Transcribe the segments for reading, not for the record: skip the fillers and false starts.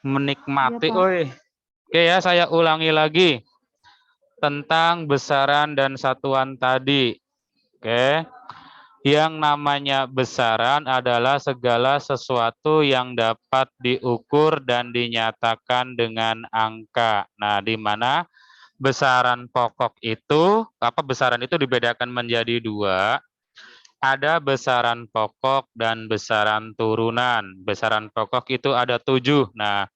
Iya, menikmati. Pak. Oke ya, saya ulangi lagi tentang besaran dan satuan tadi. Oke. Yang namanya besaran adalah segala sesuatu yang dapat diukur dan dinyatakan dengan angka. Nah, di mana besaran pokok itu, besaran itu dibedakan menjadi dua. Ada besaran pokok dan besaran turunan. Besaran pokok itu ada 7. Nah,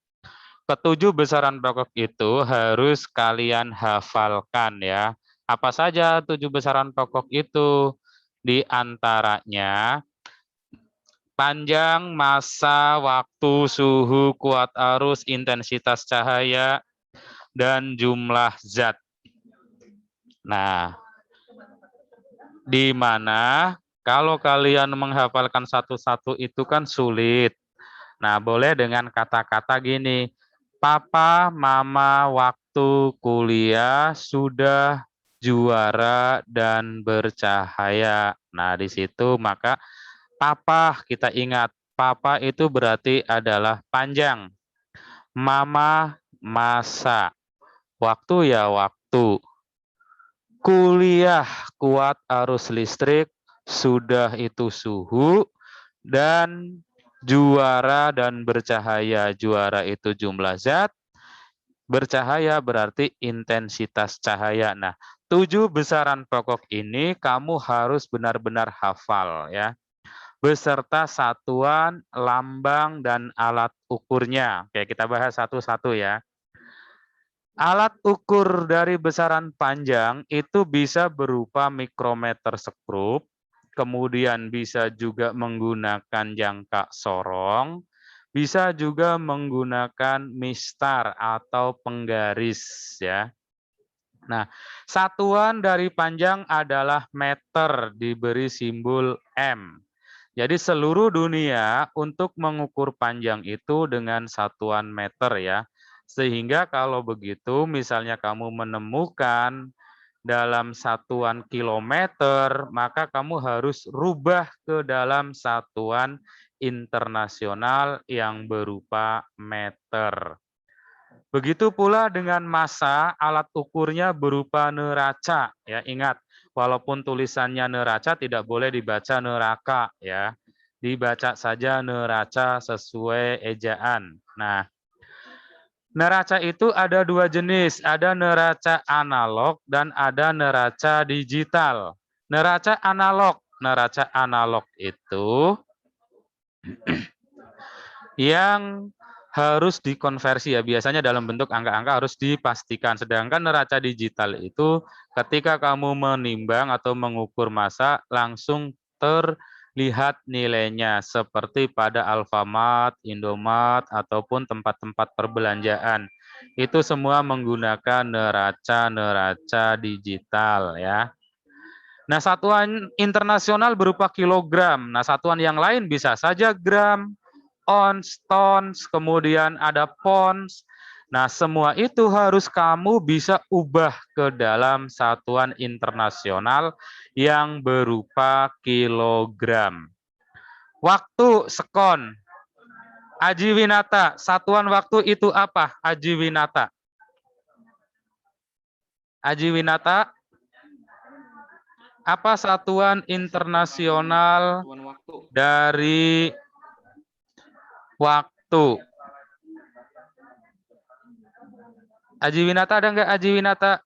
ketujuh besaran pokok itu harus kalian hafalkan ya. Apa saja 7 besaran pokok itu? Di antaranya panjang, massa, waktu, suhu, kuat arus, intensitas cahaya, dan jumlah zat. Nah, di mana kalau kalian menghafalkan satu-satu itu kan sulit. Nah, boleh dengan kata-kata gini. Papa, mama, waktu kuliah sudah juara dan bercahaya. Nah, di situ maka papa kita ingat. Papa itu berarti adalah panjang. Mama, masa. Waktu ya waktu. Kuliah, kuat arus listrik. Sudah itu suhu. Dan juara dan bercahaya. Juara itu jumlah zat. Bercahaya berarti intensitas cahaya. Nah, 7 besaran pokok ini kamu harus benar-benar hafal ya. Beserta satuan, lambang, dan alat ukurnya. Oke, kita bahas satu-satu ya. Alat ukur dari besaran panjang itu bisa berupa mikrometer skrup, kemudian bisa juga menggunakan jangka sorong, bisa juga menggunakan mistar atau penggaris ya. Nah, satuan dari panjang adalah meter diberi simbol M. Jadi seluruh dunia untuk mengukur panjang itu dengan satuan meter ya. Sehingga kalau begitu misalnya kamu menemukan dalam satuan kilometer, maka kamu harus rubah ke dalam satuan internasional yang berupa meter. Begitu pula dengan massa, alat ukurnya berupa neraca. Ya, ingat, walaupun tulisannya neraca tidak boleh dibaca neraka ya. Dibaca saja neraca sesuai ejaan. Nah, neraca itu ada 2 jenis, ada neraca analog dan ada neraca digital. Neraca analog itu yang harus dikonversi ya, biasanya dalam bentuk angka-angka harus dipastikan. Sedangkan neraca digital itu ketika kamu menimbang atau mengukur massa langsung terlihat nilainya seperti pada Alfamart, Indomart ataupun tempat-tempat perbelanjaan. Itu semua menggunakan neraca digital ya. Nah, satuan internasional berupa kilogram. Nah, satuan yang lain bisa saja gram, ons, tons, kemudian ada pons. Nah, semua itu harus kamu bisa ubah ke dalam satuan internasional yang berupa kilogram. Waktu sekon. Aji Winata, satuan waktu itu apa? Aji Winata. Aji Winata, apa satuan internasional dari waktu? Aji Winata ada nggak Aji Winata?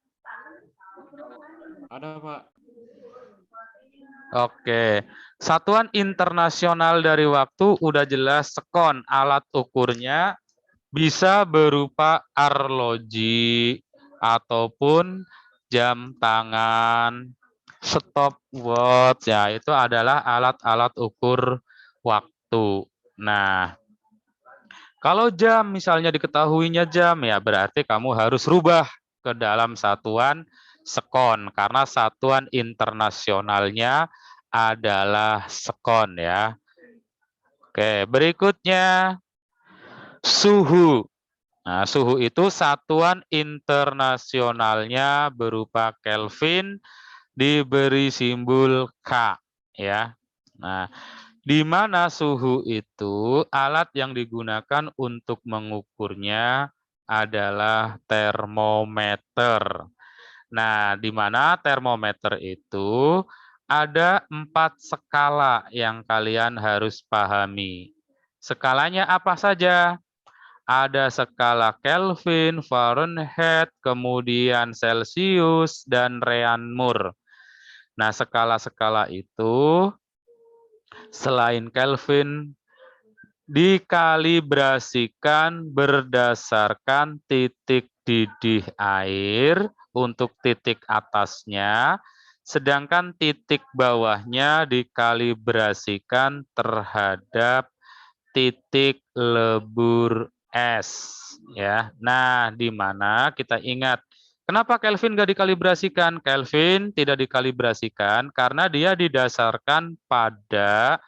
Ada, Pak. Oke. Satuan internasional dari waktu udah jelas sekon. Alat ukurnya bisa berupa arloji ataupun jam tangan, stopwatch ya, itu adalah alat-alat ukur waktu. Nah, kalau jam misalnya diketahuinya jam ya berarti kamu harus rubah ke dalam satuan sekon karena satuan internasionalnya adalah sekon ya. Oke, berikutnya suhu. Nah, suhu itu satuan internasionalnya berupa Kelvin diberi simbol K ya. Nah, di mana suhu itu alat yang digunakan untuk mengukurnya adalah termometer. Nah, di mana termometer itu ada 4 skala yang kalian harus pahami. Skalanya apa saja? Ada skala Kelvin, Fahrenheit, kemudian Celsius, dan Reaumur. Nah, skala-skala itu selain Kelvin dikalibrasikan berdasarkan titik didih air untuk titik atasnya, sedangkan titik bawahnya dikalibrasikan terhadap titik lebur es. Ya, nah di mana kita ingat kenapa Kelvin nggak dikalibrasikan? Kelvin tidak dikalibrasikan karena dia didasarkan pada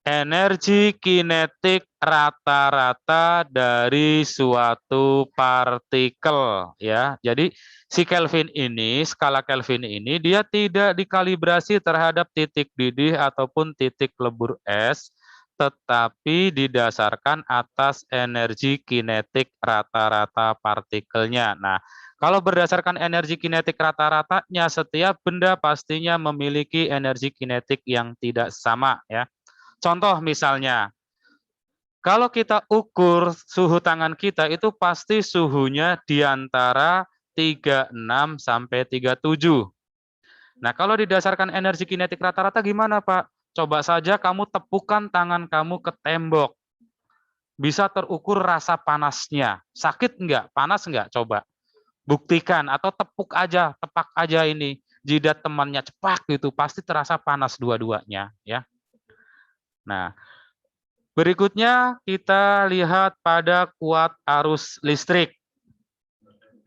energi kinetik rata-rata dari suatu partikel, ya. Jadi si Kelvin ini, skala Kelvin ini dia tidak dikalibrasi terhadap titik didih ataupun titik lebur es, tetapi didasarkan atas energi kinetik rata-rata partikelnya. Nah, kalau berdasarkan energi kinetik rata-ratanya, setiap benda pastinya memiliki energi kinetik yang tidak sama, ya. Contoh misalnya, kalau kita ukur suhu tangan kita itu pasti suhunya di antara 36 sampai 37. Nah, kalau didasarkan energi kinetik rata-rata gimana, Pak? Coba saja kamu tepukan tangan kamu ke tembok. Bisa terukur rasa panasnya. Sakit enggak? Panas enggak? Coba. Buktikan atau tepuk aja, tepak aja ini. Jidat temannya cepak gitu, pasti terasa panas dua-duanya, ya. Nah, berikutnya kita lihat pada kuat arus listrik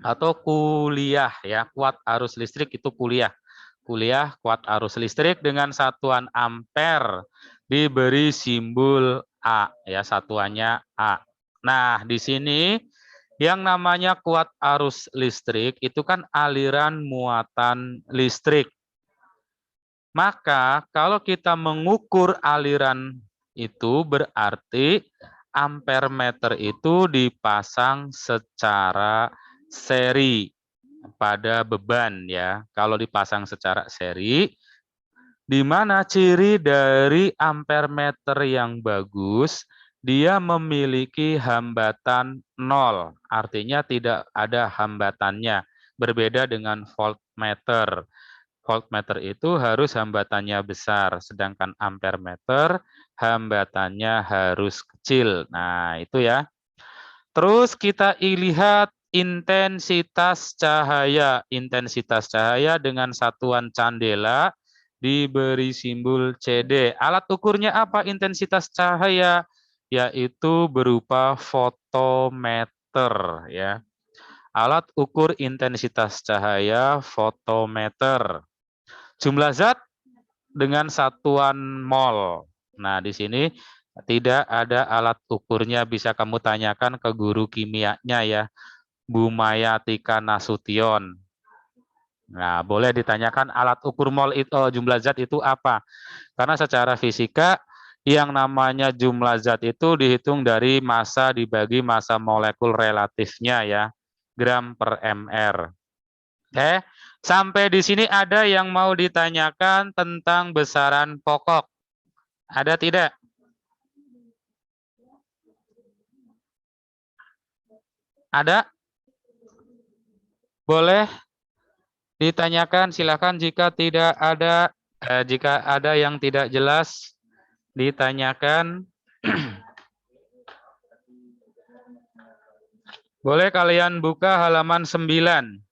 atau kuliah, ya. Kuat arus listrik itu kuliah. Kuliah kuat arus listrik dengan satuan ampere diberi simbol A, ya, satuannya A. Nah, di sini yang namanya kuat arus listrik itu kan aliran muatan listrik. Maka kalau kita mengukur aliran itu berarti ampere meter itu dipasang secara seri pada beban, ya. Kalau dipasang secara seri, di mana ciri dari ampere meter yang bagus, dia memiliki hambatan 0, artinya tidak ada hambatannya. Berbeda dengan voltmeter. Voltmeter itu harus hambatannya besar, sedangkan ampere meter hambatannya harus kecil. Nah, itu ya. Terus kita lihat intensitas cahaya. Intensitas cahaya dengan satuan candela diberi simbol CD. Alat ukurnya apa intensitas cahaya? Yaitu berupa fotometer, ya. Alat ukur intensitas cahaya fotometer. Jumlah zat dengan satuan mol. Nah, di sini tidak ada alat ukurnya, bisa kamu tanyakan ke guru kimianya, ya, Bu Mayatika Nasution. Nah, boleh ditanyakan alat ukur mol itu, jumlah zat itu apa? Karena secara fisika yang namanya jumlah zat itu dihitung dari massa dibagi massa molekul relatifnya, ya, gram per mr. Oke, sampai di sini ada yang mau ditanyakan tentang besaran pokok? Ada tidak? Ada? Boleh ditanyakan, silakan. Jika tidak ada, jika ada yang tidak jelas, ditanyakan. Boleh kalian buka halaman 9.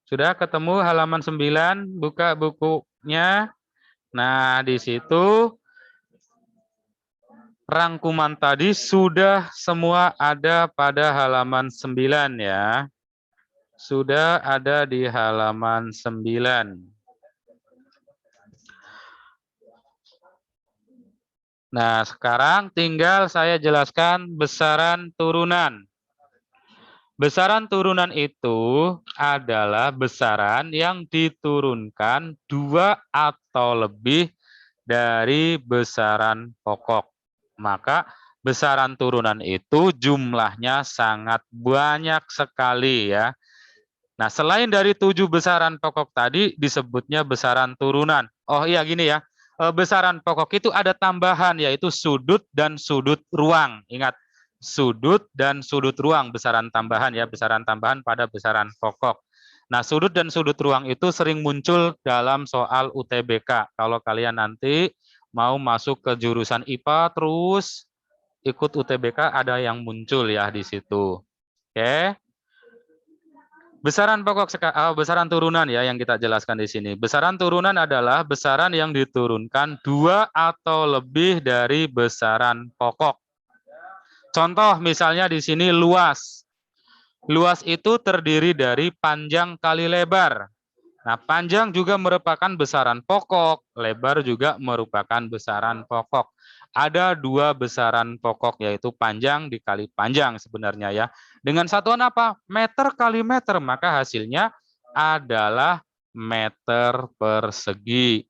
Sudah ketemu halaman 9, buka bukunya. Nah, di situ rangkuman tadi sudah semua ada pada halaman 9, ya. Sudah ada di halaman 9. Nah, sekarang tinggal saya jelaskan besaran turunan. Besaran turunan itu adalah besaran yang diturunkan 2 atau lebih dari besaran pokok. Maka besaran turunan itu jumlahnya sangat banyak sekali ya. Nah, selain dari 7 besaran pokok tadi disebutnya besaran turunan. Oh iya gini ya, besaran pokok itu ada tambahan yaitu sudut dan sudut ruang. Ingat, sudut dan sudut ruang besaran tambahan ya, besaran tambahan pada besaran pokok. Nah, sudut dan sudut ruang itu sering muncul dalam soal UTBK. Kalau kalian nanti mau masuk ke jurusan IPA terus ikut UTBK ada yang muncul ya di situ. Oke. Besaran pokok besaran turunan ya yang kita jelaskan di sini. Besaran turunan adalah besaran yang diturunkan 2 atau lebih dari besaran pokok. Contoh misalnya di sini luas. Luas itu terdiri dari panjang kali lebar. Nah, panjang juga merupakan besaran pokok, lebar juga merupakan besaran pokok. Ada 2 besaran pokok, yaitu panjang dikali panjang sebenarnya ya. Dengan satuan apa? Meter kali meter, maka hasilnya adalah meter persegi.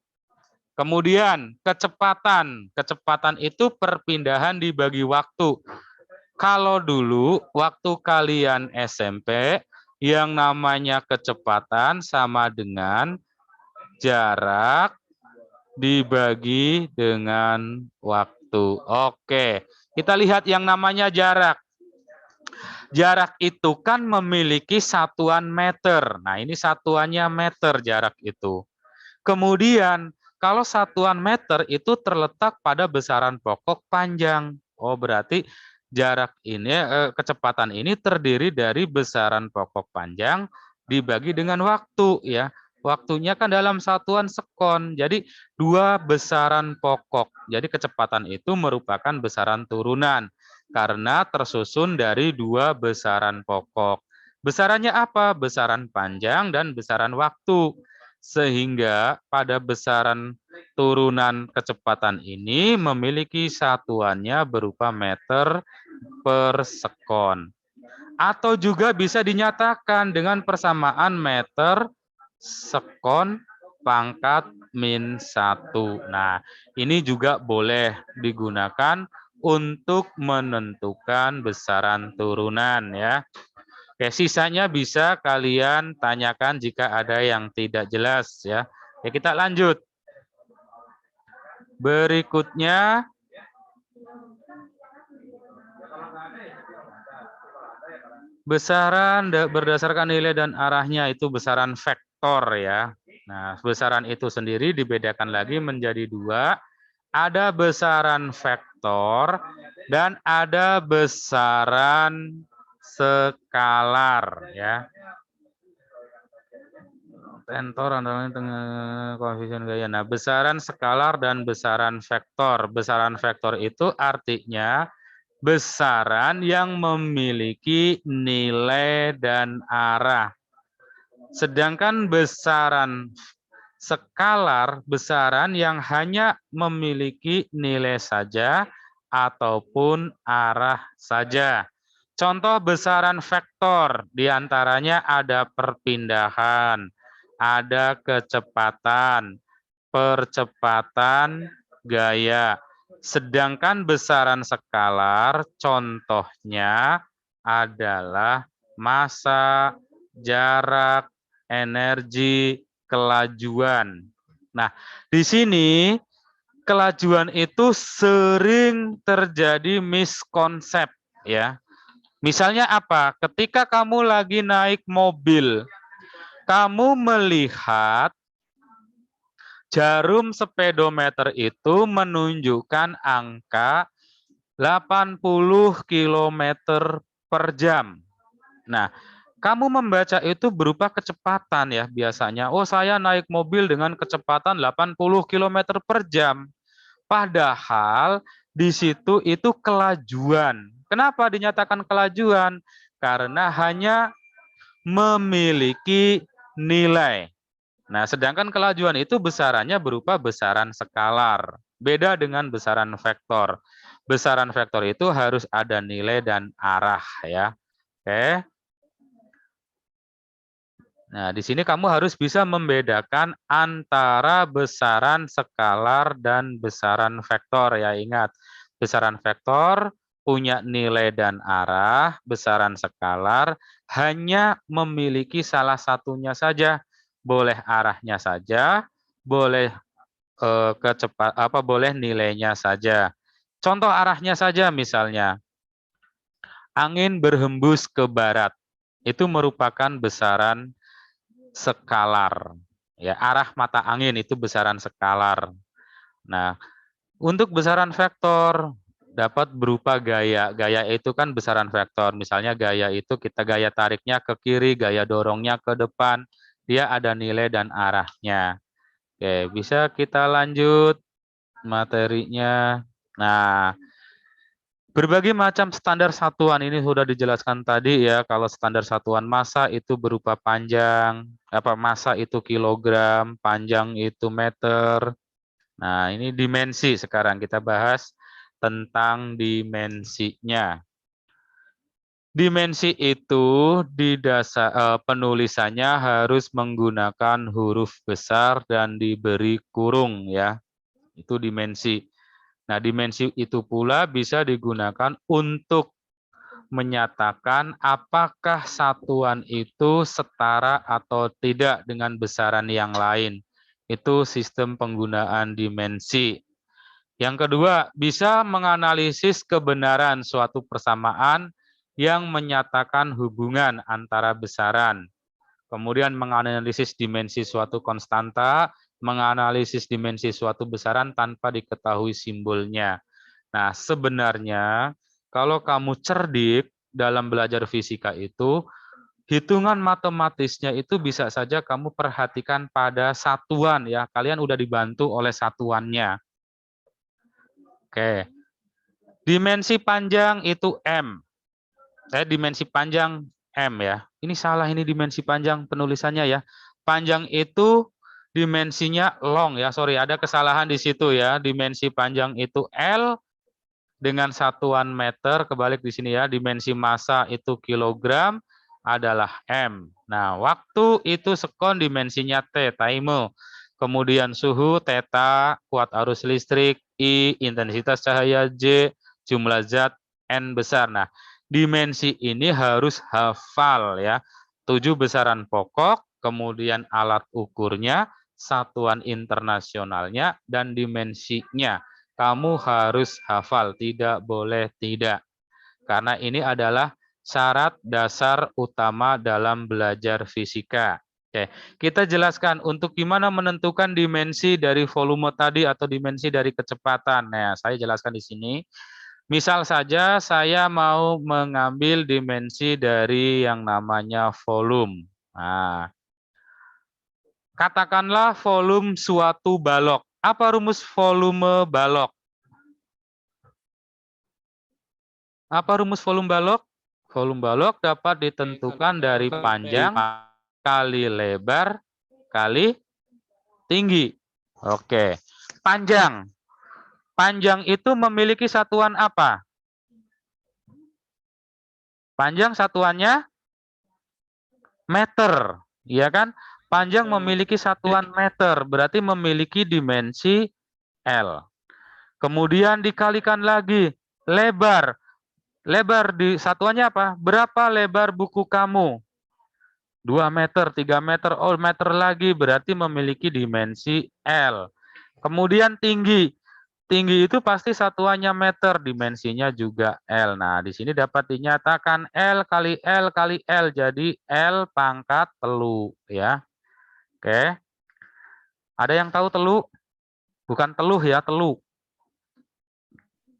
Kemudian kecepatan. Kecepatan itu perpindahan dibagi waktu. Kalau dulu waktu kalian SMP, yang namanya kecepatan sama dengan jarak dibagi dengan waktu. Oke, kita lihat yang namanya jarak. Jarak itu kan memiliki satuan meter. Nah, ini satuannya meter jarak itu. Kemudian, kalau satuan meter itu terletak pada besaran pokok panjang. Oh, berarti jarak ini, kecepatan ini terdiri dari besaran pokok panjang dibagi dengan waktu ya. Waktunya kan dalam satuan sekon. Jadi 2 besaran pokok. Jadi kecepatan itu merupakan besaran turunan karena tersusun dari 2 besaran pokok. Besarannya apa? Besaran panjang dan besaran waktu. Sehingga pada besaran turunan kecepatan ini memiliki satuannya berupa meter per sekon. Atau juga bisa dinyatakan dengan persamaan meter sekon pangkat min 1. Nah, ini juga boleh digunakan untuk menentukan besaran turunan ya. Oke, sisanya bisa kalian tanyakan jika ada yang tidak jelas ya. Oke, kita lanjut. Berikutnya besaran berdasarkan nilai dan arahnya itu besaran vektor ya. Nah, besaran itu sendiri dibedakan lagi menjadi 2. Ada besaran vektor dan ada besaran skalar ya. Tentor antara tengah koefisien gaya. Nah, besaran skalar dan besaran vektor. Besaran vektor itu artinya besaran yang memiliki nilai dan arah. Sedangkan besaran skalar, besaran yang hanya memiliki nilai saja ataupun arah saja. Contoh besaran vektor, diantaranya ada perpindahan, ada kecepatan, percepatan, gaya. Sedangkan besaran skalar contohnya adalah massa, jarak, energi, kelajuan. Nah, di sini kelajuan itu sering terjadi miskonsep ya. Misalnya apa? Ketika kamu lagi naik mobil, kamu melihat jarum speedometer itu menunjukkan angka 80 km per jam. Nah, kamu membaca itu berupa kecepatan ya biasanya. Oh, saya naik mobil dengan kecepatan 80 km per jam. Padahal di situ itu kelajuan. Kenapa dinyatakan kelajuan? Karena hanya memiliki nilai. Nah, sedangkan kelajuan itu besarannya berupa besaran skalar. Beda dengan besaran vektor. Besaran vektor itu harus ada nilai dan arah ya. Oke. Nah, di sini kamu harus bisa membedakan antara besaran skalar dan besaran vektor ya. Ingat, besaran vektor punya nilai dan arah, besaran skalar hanya memiliki salah satunya saja. Boleh arahnya saja, boleh boleh nilainya saja. Contoh arahnya saja misalnya, angin berhembus ke barat. Itu merupakan besaran skalar. Ya, arah mata angin itu besaran skalar. Nah, untuk besaran vektor dapat berupa gaya. Gaya itu kan besaran vektor. Misalnya gaya itu kita gaya tariknya ke kiri, gaya dorongnya ke depan. Dia ada nilai dan arahnya. Oke, bisa kita lanjut materinya. Nah, berbagai macam standar satuan ini sudah dijelaskan tadi ya. Kalau standar satuan massa itu berupa panjang, massa itu kilogram, panjang itu meter. Nah, ini dimensi sekarang kita bahas tentang dimensinya. Dimensi itu di dasar penulisannya harus menggunakan huruf besar dan diberi kurung ya. Itu dimensi. Nah, dimensi itu pula bisa digunakan untuk menyatakan apakah satuan itu setara atau tidak dengan besaran yang lain. Itu sistem penggunaan dimensi. Yang kedua, bisa menganalisis kebenaran suatu persamaan yang menyatakan hubungan antara besaran. Kemudian menganalisis dimensi suatu konstanta, menganalisis dimensi suatu besaran tanpa diketahui simbolnya. Nah, sebenarnya kalau kamu cerdik dalam belajar fisika itu, hitungan matematisnya itu bisa saja kamu perhatikan pada satuan ya. Kalian udah dibantu oleh satuannya. Oke. Dimensi panjang itu M. Dimensi panjang M ya. Ini salah, ini dimensi panjang penulisannya ya. Panjang itu dimensinya long ya. Sorry, ada kesalahan di situ ya. Dimensi panjang itu L dengan satuan meter, kebalik di sini ya. Dimensi massa itu kilogram adalah M. Nah, waktu itu sekon, dimensinya T, time. Kemudian suhu, theta, kuat arus listrik, I, intensitas cahaya, J, jumlah zat, N besar. Nah, dimensi ini harus hafal ya. 7 besaran pokok, kemudian alat ukurnya, satuan internasionalnya, dan dimensinya. Kamu harus hafal, tidak boleh tidak. Karena ini adalah syarat dasar utama dalam belajar fisika. Oke, kita jelaskan untuk gimana menentukan dimensi dari volume tadi atau dimensi dari kecepatan. Nah, saya jelaskan di sini. Misal saja saya mau mengambil dimensi dari yang namanya volume. Nah, katakanlah volume suatu balok. Apa rumus volume balok? Apa rumus volume balok? Volume balok dapat ditentukan dari panjang kali lebar kali tinggi. Oke. Panjang. Panjang itu memiliki satuan apa? Panjang satuannya meter, ya kan? Panjang memiliki satuan meter, berarti memiliki dimensi L. Kemudian dikalikan lagi lebar. Lebar di satuannya apa? Berapa lebar buku kamu? 2 meter, 3 meter, oh meter lagi, berarti memiliki dimensi L. Kemudian tinggi. Tinggi itu pasti satuannya meter, dimensinya juga L. Nah, di sini dapat dinyatakan L kali L kali L, jadi L pangkat telu. Ya. Oke. Ada yang tahu telu? Bukan teluh ya, telu.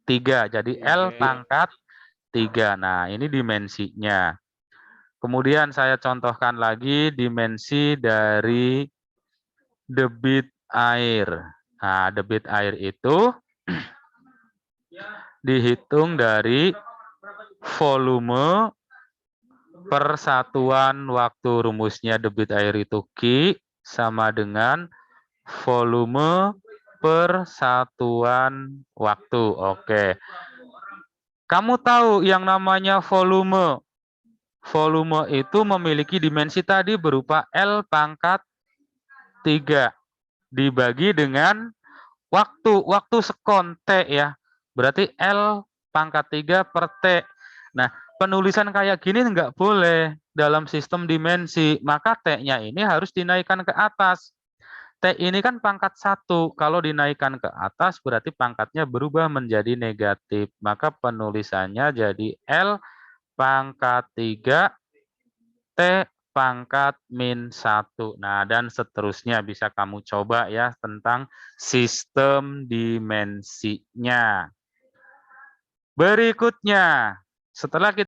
3, jadi L pangkat 3. Nah, ini dimensinya. Kemudian saya contohkan lagi dimensi dari debit air. Nah, debit air itu dihitung dari volume per satuan waktu. Rumusnya debit air itu Q sama dengan volume per satuan waktu. Oke. Kamu tahu yang namanya volume volume itu memiliki dimensi tadi berupa L pangkat 3 dibagi dengan waktu sekon T ya. Berarti L pangkat 3 per T. Nah, penulisan kayak gini nggak boleh dalam sistem dimensi. Maka T-nya ini harus dinaikkan ke atas. T ini kan pangkat 1. Kalau dinaikkan ke atas berarti pangkatnya berubah menjadi negatif. Maka penulisannya jadi L pangkat 3 T pangkat min 1. Nah, dan seterusnya bisa kamu coba ya tentang sistem dimensinya. Berikutnya, setelah kita